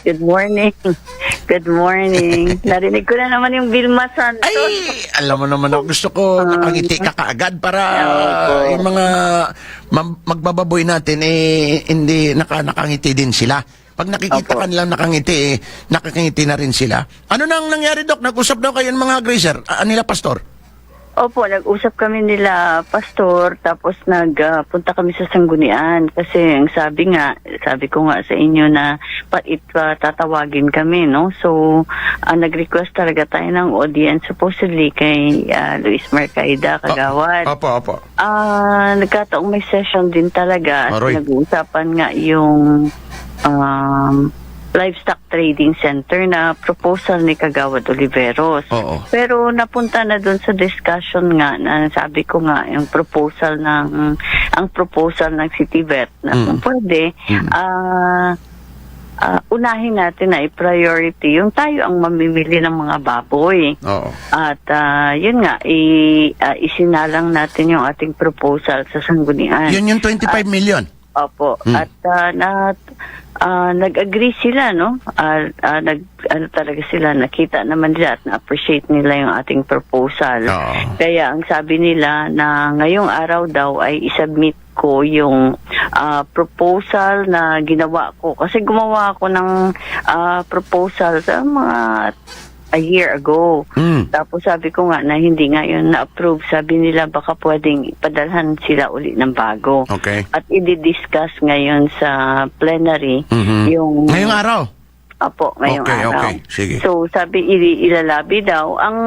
Good morning. Good morning. Narinig ko na naman yung Vilma Santos. Ay, alam mo naman ako, gusto ko nakangiti ka kaagad para Opo. yung mga magbababoy natin, hindi nakangiti din sila. Pag nakikita Opo. ka nilang nakangiti, nakakangiti na rin sila. Ano nang nangyari, Doc? Nag-usap daw kayo ng mga grazer, nila pastor? Opo, nag-usap kami nila, Pastor, tapos nagpunta kami sa Sanggunian kasi ang sabi ko nga sa inyo na tatawagin kami, no? So, nag-request talaga tayo ng audience supposedly kay Luis Mercaida, Kagawad. Opo. Nagkataong may session din talaga at Aroy. nag-uusapan nga yung livestock trading center na proposal ni Kagawad Oliveros. Oo. Pero napunta na doon sa discussion nga na sabi ko nga yung proposal ng City Vet na kung pwede unahin natin na i-priority yung tayo ang mamimili ng mga baboy. Oo. At yun nga isinalang natin yung ating proposal sa Sanggunian. Yun yung 25 million. Opo. At nag-agree sila, no? Talaga sila, nakita naman nila at na-appreciate nila yung ating proposal. Oo. Kaya ang sabi nila na ngayong araw daw ay isubmit ko yung proposal na ginawa ko. Kasi gumawa ako ng proposal sa mga a year ago. Tapos sabi ko nga na hindi nga yun na-approve. Sabi nila baka pwedeng ipadalhan sila uli ng bago. Okay. At i-discuss ngayon sa plenary yung... Ngayong araw? Apo, ngayong araw. Okay. Sige. So, sabi, ilalabi daw. Ang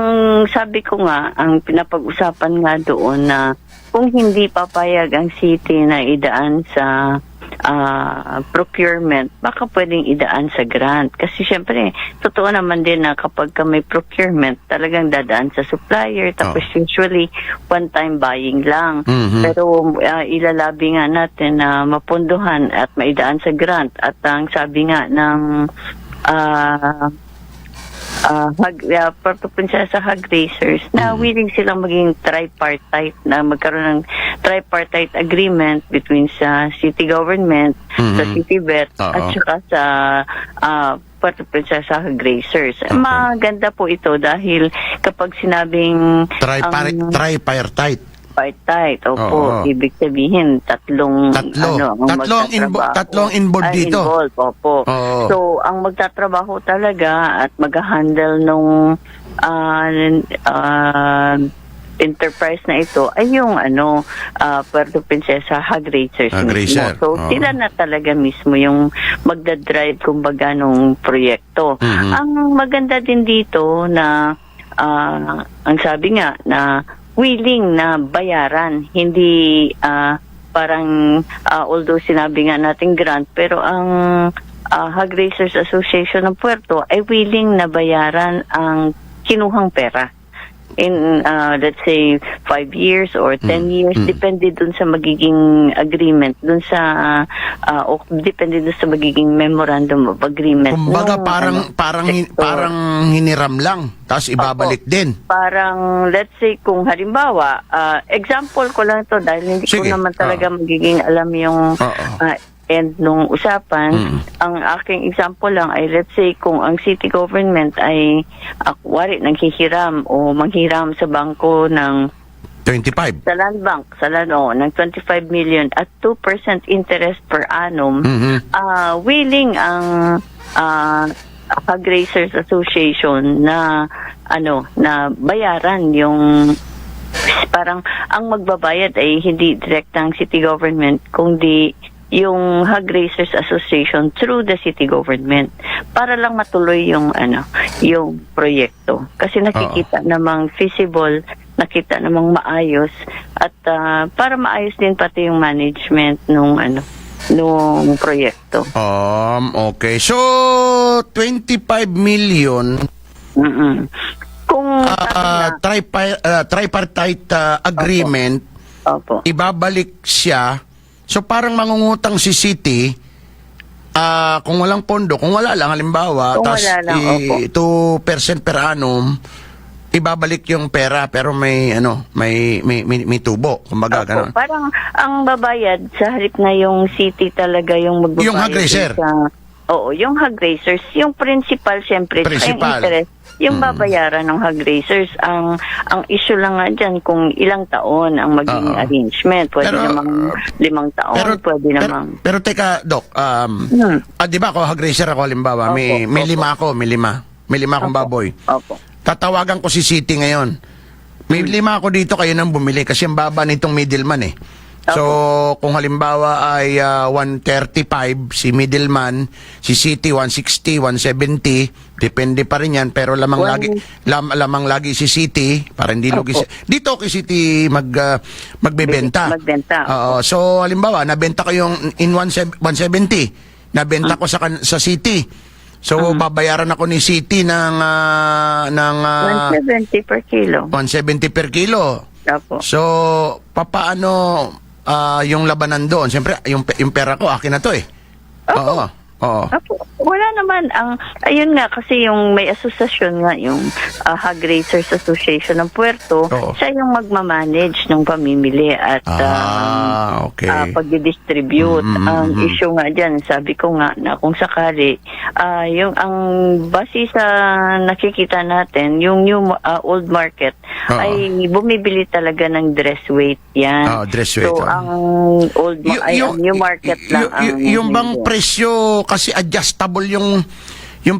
sabi ko nga, ang pinapag-usapan nga doon na kung hindi papayag ang city na idaan sa procurement, baka pwedeng idaan sa grant. Kasi syempre, totoo naman din na kapag may procurement, talagang dadaan sa supplier. Tapos usually, one-time buying lang. Pero ilalabi nga natin na mapunduhan at maidaan sa grant. At ang sabi nga ng Puerto Princesa Hog Racers na willing silang maging tripartite, na magkaroon ng tripartite agreement between sa city government, sa city vet, at saka sa Puerto Princesa Hog Racers. Maganda po ito dahil kapag sinabing Tripartite. tripartite, opo, ibig sabihin tatlong involved dito. Involved, opo. So, ang magtatrabaho talaga at mag-handle nung enterprise na ito ay yung Puerto Princesa Hog Racers mismo. So, sila na talaga mismo yung magdadrive kumbaga nung proyekto. Ang maganda din dito na ang sabi nga na willing na bayaran, hindi parang although sinabi nga natin grant, pero ang Hog Racers Association ng Puerto ay willing na bayaran ang kinuhang pera. In, let's say, 5 years or 10 years, depende dun sa magiging agreement, depende dun sa magiging memorandum of agreement. Kumbaga, parang hiniram lang, tapos ibabalik din. Parang, let's say, kung halimbawa, example ko lang to dahil hindi ko naman talaga magiging alam yung end nung usapan. Ang aking example lang ay let's say kung ang city government ay nanghihiram o manghiram sa bangko ng 25. sa land bank, ng 25 million at 2% interest per annum, willing ang Hog Racers Association na bayaran yung parang ang magbabayad ay hindi direktang city government kundi yung Hog Racers Association through the city government para lang matuloy yung proyekto kasi nakikita namang feasible, nakita namang maayos at para maayos din pati yung management nung proyekto. Okay. So 25 million kung tripartite agreement, Opo. ibabalik siya. So parang mangungutang si city kung walang pondo, kung wala lang halimbawa, tas 2% per annum, ibabalik yung pera pero may tubo, kumbaga ganun. Parang ang babayad sa halip na yung city talaga yung magbabayad. Yung Hog Racer. Oo, yung hog raisers, yung principal syempre, yung interest, yung babayaran ng hog raisers. Ang issue lang nga dyan kung ilang taon ang maging arrangement. Pwede namang 5 taon, pwede namang... Pero teka, Doc, di ba ako hog raiser ako, halimbawa, may 5 ako, may 5 akong baboy. Opo. Tatawagan ko si City ngayon. May 5 ako dito, kayo nang bumili kasi ang baba nitong middleman eh. So, kung halimbawa ay 135 si middleman, si City 160, 170, depende pa rin yan, pero lamang lagi si City para hindi lugi. Dito kay City magbebenta. So, halimbawa, nabenta ko yung in 170, nabenta ko sa City. So, babayaran ako ni City ng 170 per kilo. 170 per kilo. Opo. So, papaano yung labanan doon? Siyempre, yung pera ko, akin na to eh. Oo. Opo. Wala naman. Ayun nga, kasi yung may asosasyon nga, yung Hog Raisers Association ng Puerto, siya yung magmamanage ng pamimili at pag-distribute. Ang issue nga dyan, sabi ko nga na kung sakali, ang base sa nakikita natin, yung new old market, ay bumibili talaga ng dress weight yan. Dress weight. So, ang old new market lang. Yung bang presyo, kasi adjustable yung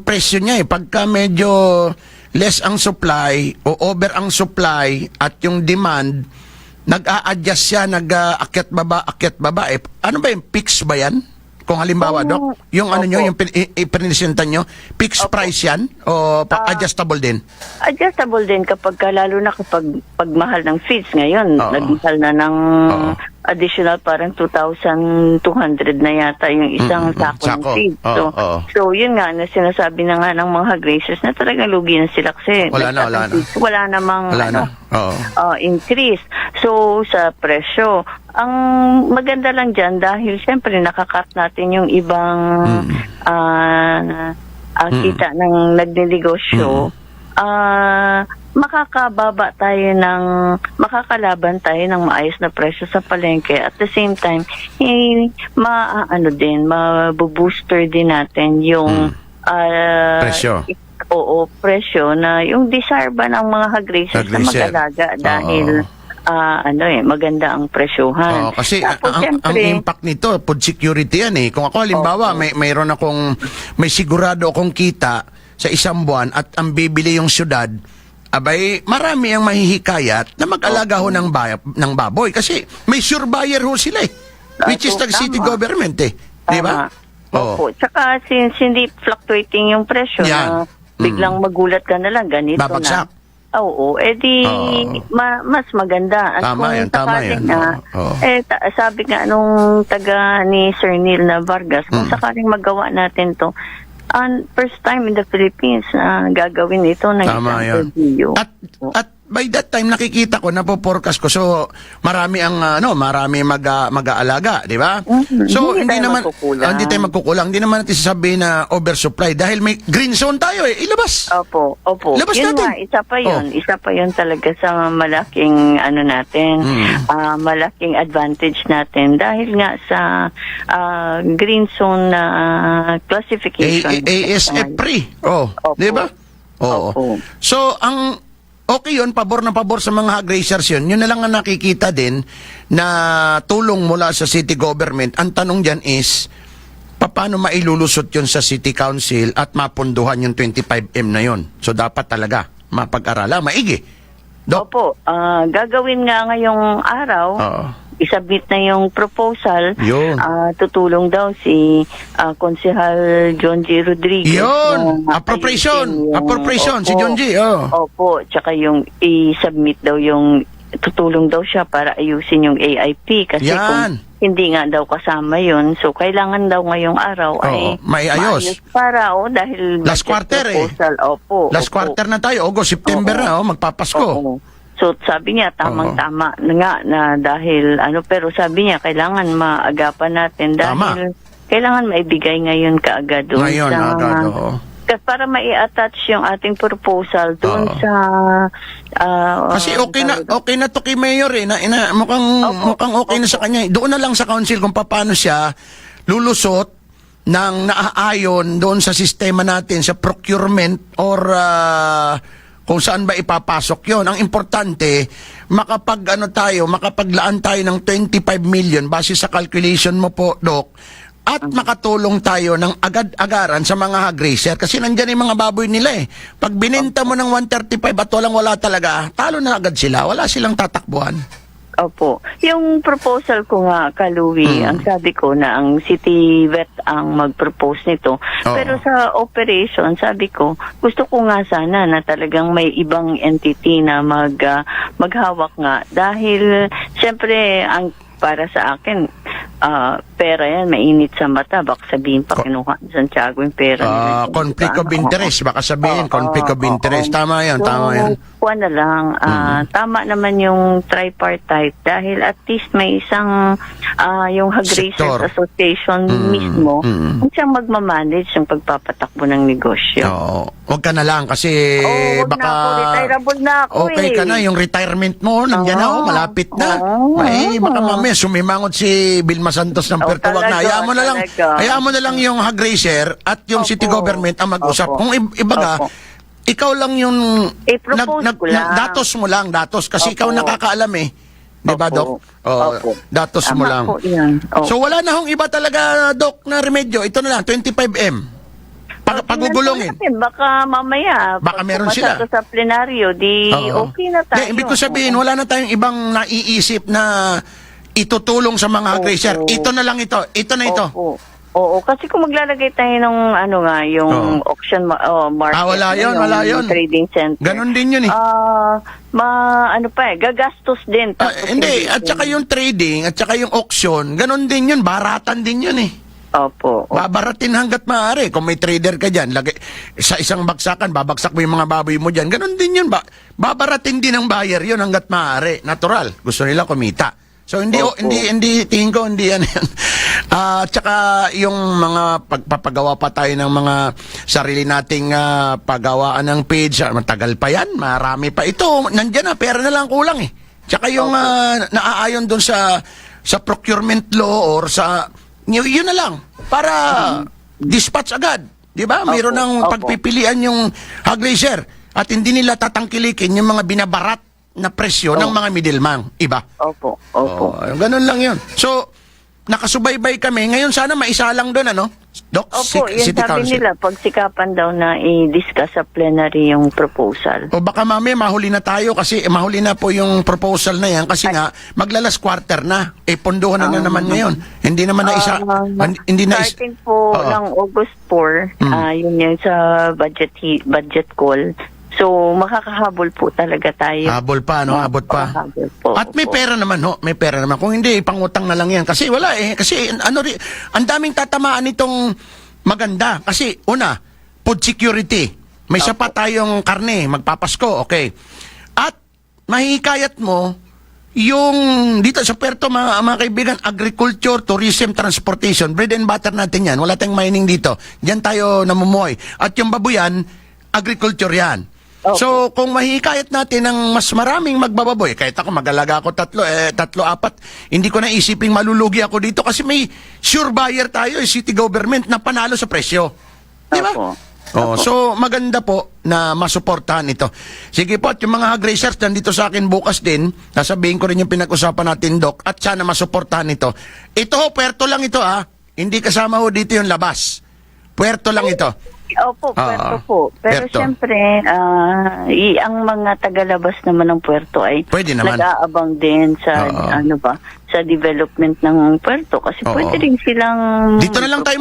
presyo niya eh. Pagka medyo less ang supply o over ang supply at yung demand, nag-a-adjust siya, nag-aakyat baba eh. Ano ba yung fix ba yan? Kung halimbawa, Doc, yung ano nyo, yung ipinisentan nyo, fixed price yan? O adjustable din? Adjustable din kapag lalo na kapag mahal ng feeds ngayon. Nagmahal na ng additional parang 2,200 na yata yung isang sako ng feeds. So, yun nga, na sinasabi na nga ng mga grazers na talagang lugi na sila kasi wala namang increase. So, sa presyo, ang maganda lang dyan dahil syempre nakakat natin yung ibang kita ng nagninegosyo, makakalaban tayo ng maayos na presyo sa palengke. At the same time, mabubooster din natin yung presyo. Presyo na yung desire ba ng mga hog-raisers na mag-alaga dahil maganda ang presyohan. Kasi ang impact nito, food security yan eh. Kung ako halimbawa, may sigurado akong kita sa isang buwan at ang bibili yung syudad, abay, marami ang mahihikayat na mag-alaga ho ng baboy. Kasi may sure buyer ho sila eh. Which is the city government eh. Di ba? Opo. Tsaka since hindi fluctuating yung presyo, na biglang magulat ka na lang, ganito babagsak na. Oo, mas maganda. At tama yan. Sabi nga nung taga ni Sir Neil na Vargas, kung sakaling magawa natin to, first time in the Philippines na gagawin ito ng isang video. At by that time nakikita ko, napo-forecast ko, so marami mag-aalaga, di ba? So hindi tayo magkukulang. Hindi naman natin sasabihin na oversupply dahil may green zone tayo eh. Ilabas. Opo. Labas yun natin. Nga, isa pa yun talaga sa malaking malaking advantage natin dahil nga sa green zone na classification. ASF free. Di ba? So okay yun, pabor na pabor sa mga hog raisers yun. Yun na lang ang nakikita din na tulong mula sa city government. Ang tanong dyan is, paano mailulusot yun sa city council at mapunduhan yung 25M na yun? So dapat talaga mapag-arala, maigi. Opo, gagawin nga ngayong araw, isubmit na yung proposal. Tutulong daw si Konsehal John G. Rodriguez. Appropriation si John G. Opo, tsaka yung i-submit daw yung tutulong daw siya para ayusin yung AIP kasi kung hindi nga daw kasama yun, so kailangan daw ngayong araw ay maayos para dahil last quarter proposal, last quarter na tayo, August, September na magpapasko. So sabi niya tamang-tama nga na dahil pero sabi niya kailangan maagapan natin dahil kailangan maibigay ngayon kaagad doon para mai-attach yung ating proposal doon sa kasi okay na to kay Mayor eh mukhang okay na sa kanya. Doon na lang sa council kung paano siya lulusot ng naaayon doon sa sistema natin sa procurement or kung saan ba ipapasok yon. Ang importante, makapaglaan tayo ng 25 million base sa calculation mo po, Doc, at makatulong tayo ng agad-agaran sa mga hog racer kasi nandyan yung mga baboy nila eh. Pag binenta mo ng 135 at wala talaga, talo na agad sila. Wala silang tatakbuhan. Opo. Yung proposal ko nga, Kaluwi, ang sabi ko na ang City Vet ang mag-propose nito. Pero sa operation, sabi ko, gusto ko nga sana na talagang may ibang entity na maghawak nga. Dahil, siyempre, para sa akin, pera yan, mainit sa mata. Baka sabihin pa kinuha ni Santiago yung pera. Conflict of interest. Baka sabihin, conflict of interest. Tama yan, tama yan. Kuha na lang, tama naman yung tripartite dahil at least may isang yung Hog Racers Association mismo kung siyang magmamanage yung pagpapatakbo ng negosyo. Huwag ka na lang kasi baka baka retirable na ako okay ka na, yung retirement mo nandiyan na, malapit na. Baka mamaya sumimangot si Vilma Santos ng Puerto Wag na. Hayaan mo na lang yung Hog Racer at yung city government ang mag-usap. Kung ibaga, ikaw lang yung datos mo lang, kasi ikaw nakakaalam eh. Di ba, Doc? Datos mo lang. So wala na hong iba talaga, Doc, na remedyo. Ito na lang, 25M. Pagugulungin. Baka mamaya, baka meron sila. Sa plenaryo, okay na tayo. Ibig ko sabihin, wala na tayong ibang naiisip na itutulong sa mga hog racer. Ito na lang ito. Ito na ito. Oo, kasi kung maglalagay tayo ng yung auction market, wala yun. Trading center. Ganon din yun eh. Gagastos din. Hindi, at saka yung trading, at saka yung auction, ganon din yun, baratan din yun eh. Opo. Babaratin hanggat maaari. Kung may trader ka dyan, sa isang bagsakan, babagsak mo yung mga baboy mo dyan, ganon din yun. Babaratin din ng buyer yun hanggat maaari. Natural. Gusto nila kumita. So hindi tingin ko hindi yan. At saka yung mga pagpapagawa pa tayo ng mga sarili nating paggawaan ng page, matagal pa yan, marami pa ito. Nandiyan na, pera na lang kulang eh. Tsaka yung naaayon doon sa procurement law or sa yun na lang para dispatch agad, 'di ba? Mayroon ng pagpipilian yung hog racer at hindi nila tatangkilikin yung mga binabarat na presyo ng mga middleman, iba. Opo. Ganun lang yun. So, nakasubaybay kami. Ngayon sana maisalang doon, ano? Doc, yun City sabi Council. nila, pagsikapan daw na i-discuss sa plenary yung proposal. O baka mamaya mahuli na tayo kasi mahuli na po yung proposal na yan kasi nga maglalas quarter na. Pondohan na naman ngayon. Hindi naman na isa. Starting po ng August 4, yun yun sa budget call. So, makakahabol po talaga tayo. Habol pa, no? Abot pa. Habol po. At may pera naman, ho? May pera naman. Kung hindi, pangutang na lang yan. Kasi wala eh. Kasi ang daming tatamaan itong maganda. Kasi, una, food security. May sapat tayong karne. Magpapasko, okay. At, mahihikayat mo, yung dito sa Puerto, mga kaibigan, agriculture, tourism, transportation, bread and butter natin yan. Wala tayong mining dito. Diyan tayo namumuhay. At yung babuyan, agriculture yan. So, kung mahikayat natin ng mas maraming magbababoy, kahit ako mag-alaga ako tatlo, apat, hindi ko na isiping malulugi ako dito kasi may sure buyer tayo, city government, na panalo sa presyo. Di ba? So, maganda po na masuportahan ito. Sige po, at yung mga hog racers nandito sa akin bukas din, nasabihin ko rin yung pinag-usapan natin, Doc, at sana masuportahan ito. Ito ho, puerto lang ito Hindi kasama ho dito yung labas. Puerto lang ito. Opo, puerto po. Pero siyempre, ang mga tagalabas naman ng puerto ay nag-aabang din sa sa development ng puerto kasi pwede rin silang dito na lang tayo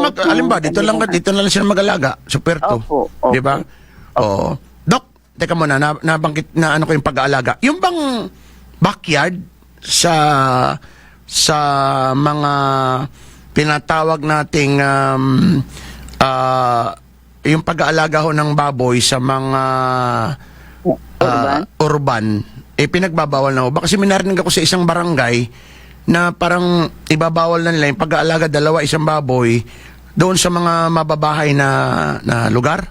dito na lang sila mag-alaga sa puerto. Di ba? Doc, teka muna, nabanggit na ko yung pag-aalaga. Yung bang backyard sa mga pinatawag nating yung pag-aalaga ho ng baboy sa mga urban, pinagbabawal na ho. Baka kasi minarinig ako sa isang barangay na parang ibabawal na nila yung pag-aalaga isang baboy doon sa mga mababahay na lugar.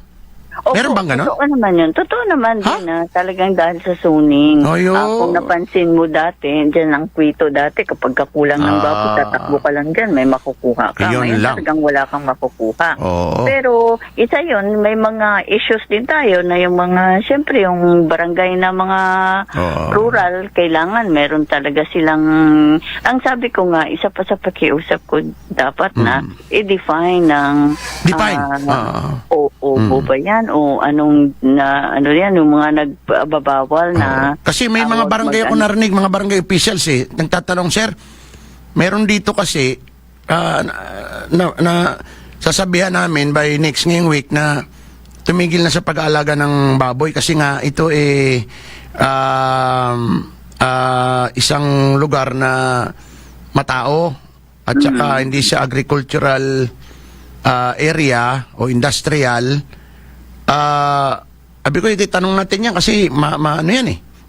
Opo, Meron bang ganon? Totoo naman yun. Totoo naman Ha? din na talagang dahil sa zoning. Ayun. Kung napansin mo dati, dyan ang kwito dati, kapag kakulang ng baboy, tatakbo ka lang dyan, may makukuha ka. Yun Ngayon lang. talagang wala kang makukuha. Oo. Pero isa yun, may mga issues din tayo na yung mga, syempre yung barangay na mga Oo. rural, kailangan meron talaga silang, ang sabi ko nga, isa pa sa pakiusap ko, dapat na i-define ng Define. o ba yan o anong na ano yan yung mga nagbabawal na Kasi may mga barangay ako narinig, mga barangay officials nagtatanong, sir, meron dito kasi na sasabihan namin by next ngayong week na tumigil na sa pag-aalaga ng baboy kasi nga ito isang lugar na matao at saka hindi siya agricultural area o industrial. Abi ko ititanong natin yan kasi ano yan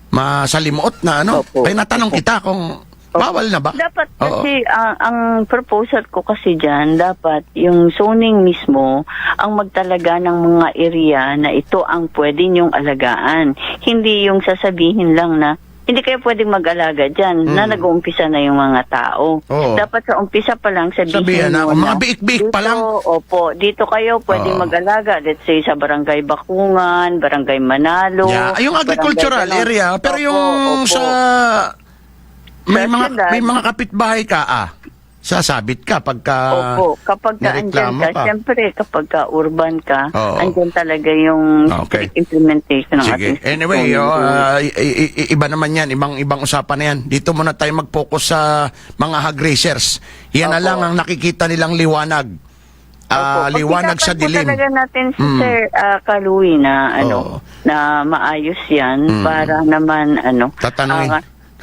masalimuot na ano. Opo. Kaya natanong kita kung bawal na ba? Dapat kasi ang proposal ko kasi dyan, dapat yung zoning mismo ang magtalaga ng mga area na ito ang pwede niyong alagaan. Hindi yung sasabihin lang na hindi kayo pwedeng mag-alaga dyan na nag-uumpisa na yung mga tao. Oo. Dapat sa umpisa pa lang sabihin Na, mo mga biik-biik pa lang. Opo, dito kayo pwedeng mag-alaga. Let's say sa Barangay Bakungan, Barangay Manalo. Yeah, yung agricultural Barangay area, pero Opo, yung opo. sa may Sa syudad. may mga kapitbahay ka sasabit ka pagka Opo, kapag ka andyan nireklamo ka, siyempre kapag ka urban ka, Oo. andyan talaga yung Okay. implementation ng Sige. ating Anyway, zoning. iba naman yan. Ibang usapan na yan. Dito muna tayo mag-focus sa mga hog racers. Yan na Opo. lang ang nakikita nilang liwanag. Opo. Liwanag sa Pag-isapan po dilim. talaga natin si Sir Kaluwi na Oo. na maayos yan para naman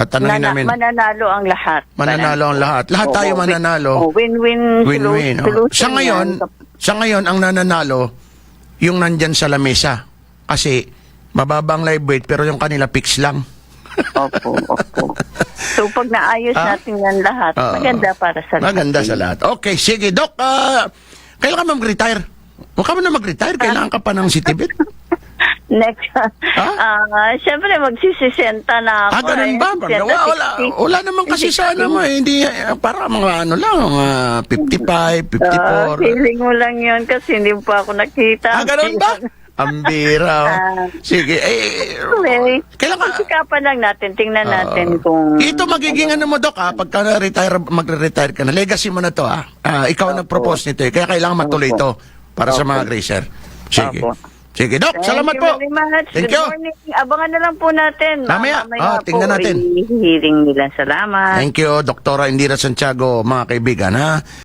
Tatanungin namin. mananalo ang lahat. Mananalo ang lahat. Lahat tayo mananalo. Win-win. Win-win. Solution Sa ngayon, ang nananalo, yung nandyan sa lamesa. Kasi, mababang live weight, pero yung kanila fix lang. Opo. So, pag naayos natin yan lahat, maganda para sa lahat. Maganda sa lahat. Okay, sige. Doc, kailan ka mag-retire? Huwag ka mo na mag-retire. Kailangan ka pa ng citibit. Next. Siyempre, magsisisenta na ako. Ganun ba? Wala naman kasi sa ano mo. Hindi, para mga ano lang, 55, 54. Feeling mo lang yun kasi hindi pa ako nakita. Ganun ba? Ang bira. Sige. Kailan ka? Sikapan lang natin. Tingnan natin kung... Ito magiging ano mo, Doc, pagka magre-retire ka na. Legacy mo na to, Ikaw nag-propose nito, Kaya kailangan matuloy ito para sa mga gracer. Sige. Sige, Doc. Salamat po. Thank you very much. Thank Good you. morning. Abangan na lang po natin. Mamaya. Tingnan po, natin. i-hearing nila. Salamat. Thank you, Doktora Indira Santiago, mga kaibigan,